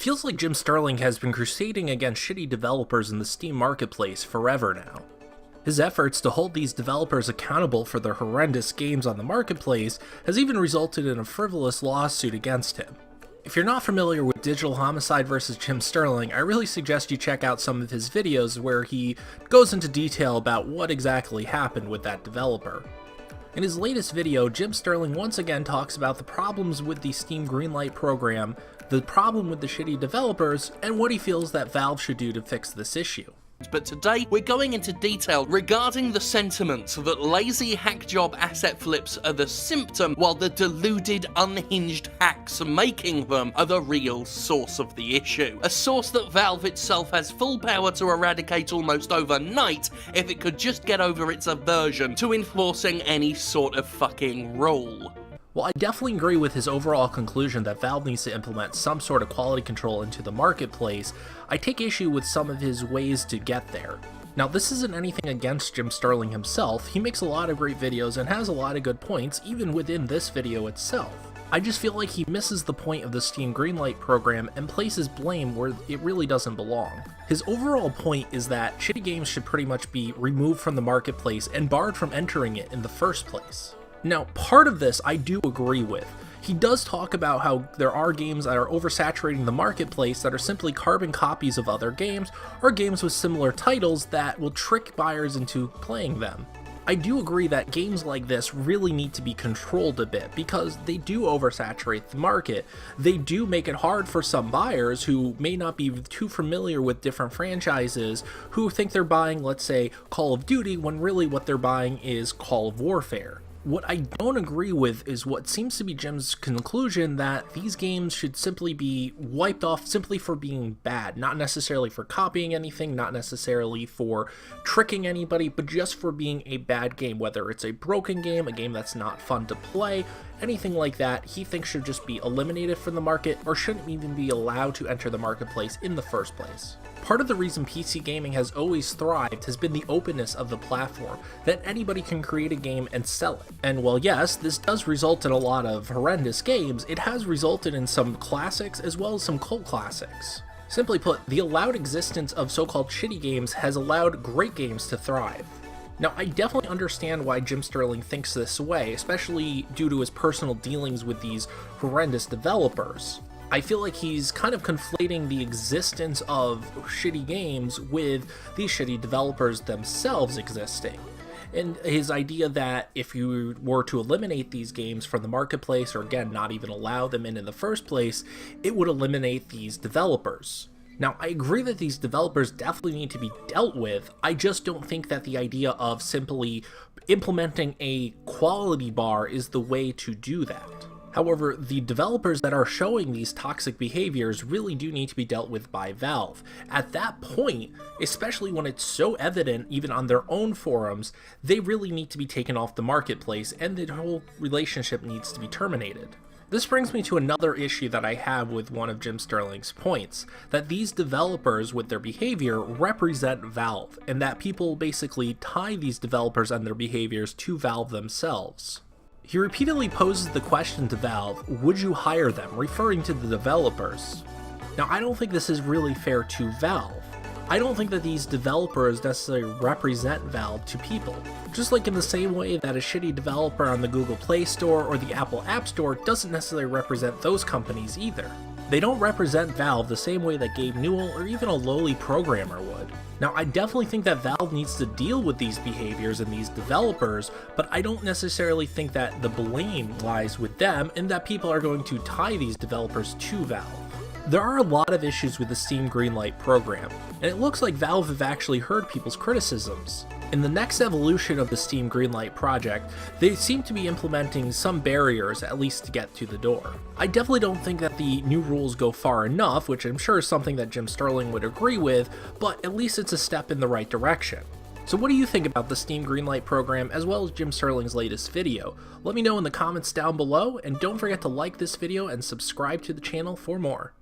feels like Jim Sterling has been crusading against shitty developers in the Steam marketplace forever now. His efforts to hold these developers accountable for their horrendous games on the marketplace has even resulted in a frivolous lawsuit against him. If you're not familiar with Digital Homicide vs. Jim Sterling, I really suggest you check out some of his videos where he goes into detail about what exactly happened with that developer. In his latest video, Jim Sterling once again talks about the problems with the Steam Greenlight program, the problem with the shitty developers, and what he feels that Valve should do to fix this issue. But today, we're going into detail regarding the sentiment that lazy hack job asset flips are the symptom, while the deluded, unhinged hacks making them are the real source of the issue. A source that Valve itself has full power to eradicate almost overnight if it could just get over its aversion to enforcing any sort of fucking rule. While I definitely agree with his overall conclusion that Valve needs to implement some sort of quality control into the marketplace, I take issue with some of his ways to get there. Now, this isn't anything against Jim Sterling himself. He makes a lot of great videos and has a lot of good points, even within this video itself. I just feel like he misses the point of the Steam Greenlight program and places blame where it really doesn't belong. His overall point is that shitty games should pretty much be removed from the marketplace and barred from entering it in the first place. Now, part of this I do agree with. He does talk about how there are games that are oversaturating the marketplace that are simply carbon copies of other games, or games with similar titles that will trick buyers into playing them. I do agree that games like this really need to be controlled a bit, because they do oversaturate the market. They do make it hard for some buyers who may not be too familiar with different franchises, who think they're buying, let's say, Call of Duty, when really what they're buying is Call of Warfare. What I don't agree with is what seems to be Jim's conclusion, that these games should simply be wiped off simply for being bad, not necessarily for copying anything, not necessarily for tricking anybody, but just for being a bad game, whether it's a broken game, a game that's not fun to play, anything like that. He thinks should just be eliminated from the market, or shouldn't even be allowed to enter the marketplace in the first place. Part of the reason PC gaming has always thrived has been the openness of the platform, that anybody can create a game and sell it. And while yes, this does result in a lot of horrendous games, it has resulted in some classics as well as some cult classics. Simply put, the allowed existence of so-called shitty games has allowed great games to thrive. Now, I definitely understand why Jim Sterling thinks this way, especially due to his personal dealings with these horrendous developers. I feel like he's kind of conflating the existence of shitty games with these shitty developers themselves existing. And his idea that if you were to eliminate these games from the marketplace, or again, not even allow them in the first place, it would eliminate these developers. Now, I agree that these developers definitely need to be dealt with. I just don't think that the idea of simply implementing a quality bar is the way to do that. However, the developers that are showing these toxic behaviors really do need to be dealt with by Valve. At that point, especially when it's so evident even on their own forums, they really need to be taken off the marketplace and the whole relationship needs to be terminated. This brings me to another issue that I have with one of Jim Sterling's points, that these developers with their behavior represent Valve, and that people basically tie these developers and their behaviors to Valve themselves. He repeatedly poses the question to Valve, would you hire them, referring to the developers. Now, I don't think this is really fair to Valve. I don't think that these developers necessarily represent Valve to people. Just like in the same way that a shitty developer on the Google Play Store or the Apple App Store doesn't necessarily represent those companies either. They don't represent Valve the same way that Gabe Newell or even a lowly programmer would. Now, I definitely think that Valve needs to deal with these behaviors and these developers, but I don't necessarily think that the blame lies with them and that people are going to tie these developers to Valve. There are a lot of issues with the Steam Greenlight program, and it looks like Valve have actually heard people's criticisms. In the next evolution of the Steam Greenlight project, they seem to be implementing some barriers, at least to get to the door. I definitely don't think that the new rules go far enough, which I'm sure is something that Jim Sterling would agree with, but at least it's a step in the right direction. So what do you think about the Steam Greenlight program, as well as Jim Sterling's latest video? Let me know in the comments down below, and don't forget to like this video and subscribe to the channel for more.